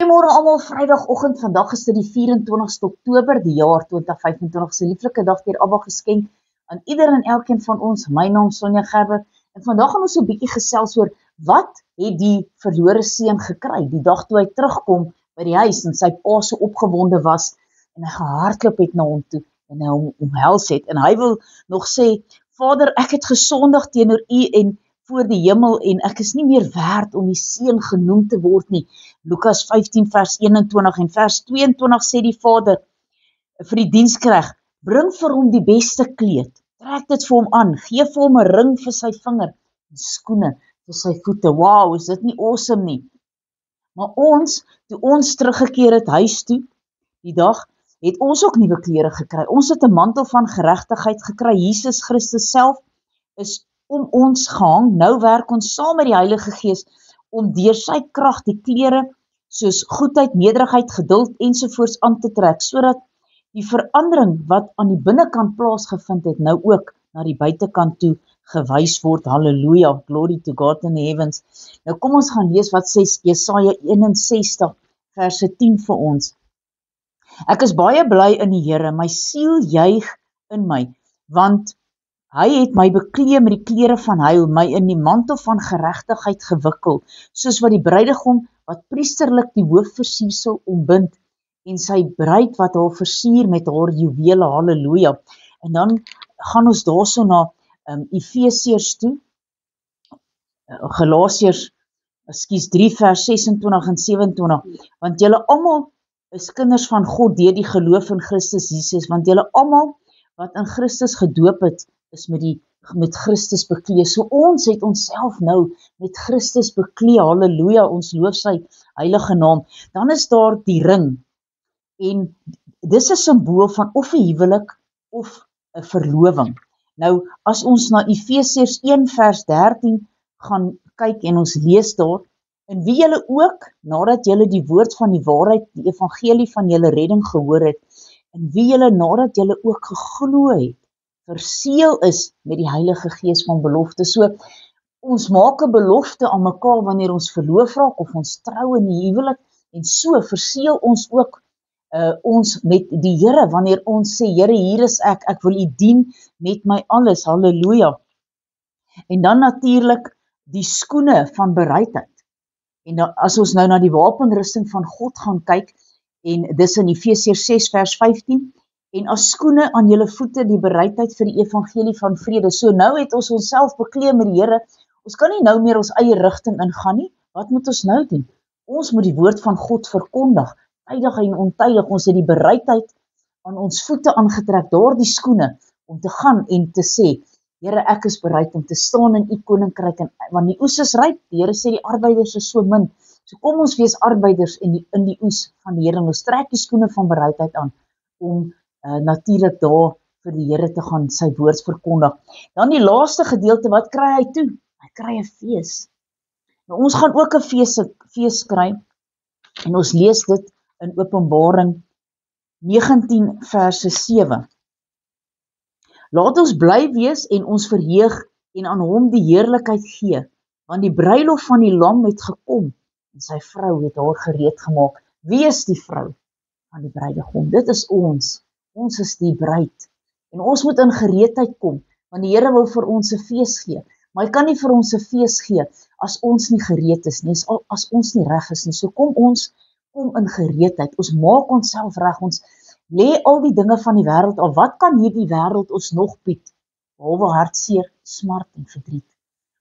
Goeiemôre almal, Vrydagoggend. Vandag is dit die 24ste Oktober, die jaar 2025 se lieflike dag deur Abba geskenk aan ieder en elkeen van ons. My naam is Sonja Gerber en vandag gaan ons so 'n bietjie gesels oor wat het die verlore seun gekry die dag toe hy terugkom by die huis en sy pa so opgewonde was en hy gehardloop het na hom toe en hy hom omhels het en hy wil nog sê, Vader, ek het gesondig teenoor U en voor die hemel en ek is nie meer werd om die seun genoem te word nie. Lukas 15 vers 21 en vers 22 sê die vader vir die diensknegt, bring vir hom die beste kleed, trek dit vir hom aan, gee vir hom 'n ring vir sy vinger en skoene vir sy voete. Wow, is dit nie awesome nie? Maar toe ons teruggekeer het huis toe, die dag, het ons ook nuwe klere gekry. Ons het 'n mantel van geregtigheid gekry. Jesus Christus self is om ons gehang. Nou werk ons saam met die Heilige Gees om deur sy krag die klere soos goedheid, nederigheid, geduld ensovoorts aan te trek, sodat die verandering wat aan die binnekant plaasgevind het, nou ook na die buitekant toe gewys word. Halleluja, glory to God in the heavens. Nou kom ons gaan lees wat sê Jesaja 61 verse 10 vir ons. Ek is baie bly in die Here, my siel juig in my, want hy het my bekleed met die klere van heil, my in die mantel van geregtigheid gewikkel, soos wat die bruidegom wat priesterlik die hoofversiersel ombind, en sy bruid wat haar versier met haar juwele, halleluja. En dan gaan ons daarso na Efesiërs toe, Galasiërs, 3 vers 26 en 27, want julle almal is kinders van God deur die geloof in Christus Jesus, want julle almal wat in Christus gedoop het, is met Christus bekleed. So ons het onsself nou met Christus bekleed, halleluja, ons loof sy heilige naam. Dan is daar die ring, en dis 'n simbool van of 'n huwelik of 'n verloving. Nou, as ons na Efesiërs 1 vers 13 gaan kyk en ons lees daar, en wie julle ook, nadat julle die woord van die waarheid, die evangelie van julle redding gehoor het, en wie julle nadat julle ook geglo het, verseël is met die Heilige Gees van belofte. So, ons maak 'n belofte aan mekaar wanneer ons verloof raak of ons trou in die huwelik, en so verseël ons ook ons met die Here, wanneer ons sê, Here, hier is ek wil U dien met my alles, halleluja. En dan natuurlik die skoene van bereidheid. En dan, as ons nou na die wapenrusting van God gaan kyk, en dis in Efesiërs 6 vers 15, en as skoene aan julle voete die bereidheid vir die evangelie van vrede. So nou het ons onsself bekleed met die Here, ons kan nie nou meer ons eie rigting ingaan nie. Wat moet ons nou doen? Ons moet die woord van God verkondig, tydig en ontydig. Ons het die bereidheid aan ons voete aangetrek, daar die skoene, om te gaan en te sê, Here, ek is bereid om te staan in U koninkryk, want die oes is ryp, die Here sê die arbeiders is so min. So kom ons wees arbeiders in die oes van die Here, en ons trek die skoene van bereidheid aan, om natuurlik daar vir die Here te gaan sy woord verkondig. Dan die laaste gedeelte, wat kry hy toe? Hy kry 'n fees. Nou ons gaan ook 'n fees kry, en ons lees dit in Openbaring 19 verse 7. Laat ons bly wees en ons verheug en aan hom die heerlikheid gee, want die bruilof van die lam het gekom, en sy vrou het haar gereed gemaak. Wie is die vrou van die bruidegom? Dit is ons. Ons is die bruid. En ons moet in gereedheid kom, want die Here wil vir ons 'n fees gee. Maar hy kan nie vir ons 'n fees gee as ons nie gereed is nie, as ons nie reg is nie. So kom in gereedheid. Ons maak onsself reg, ons lê al die dinge van die wêreld af. Wat kan hierdie wêreld ons nog bied? Behalwe hartseer, smart en verdriet.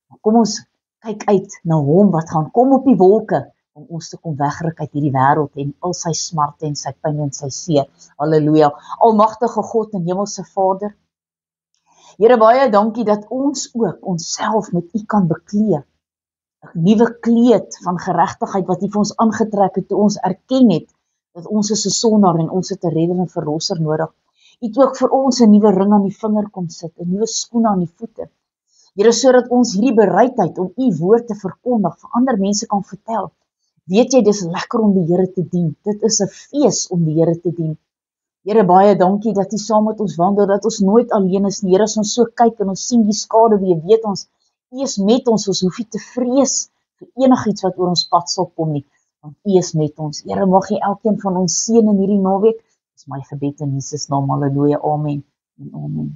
Maar kom ons kyk uit na hom wat gaan kom op die wolke, om ons te kom wegruk uit hierdie wêreld en al sy smarte en sy pyn en sy seer. Halleluja. Almagtige God en Hemelse Vader, Here, baie dankie dat ons ook onsself met U kan bekleed. 'n Nuwe kleed van geregtigheid wat U vir ons aangetrek het toe ons erken het dat ons is 'n sondaar en ons het 'n redder en verlosser nodig. U het ook vir ons 'n nuwe ring aan die vinger kom sit, 'n nuwe skoen aan die voete. Here, sodat ons hierdie bereidheid om U woord te verkondig, vir ander mense kan vertel. Weet jy, dis lekker om die Here te dien. Dit is 'n fees om die Here te dien. Here, baie dankie dat U saam met ons wandel, dat ons nooit alleen is nie. Here, as ons so kyk en ons sien die skade, weet ons, U is met ons, ons hoef nie te vrees vir enigiets wat oor ons pad sal kom nie. want U is met ons. Here, mag U elkeen van ons seën in hierdie naweek. Dis my gebed in Jesus naam. Halleluja. Amen en amen.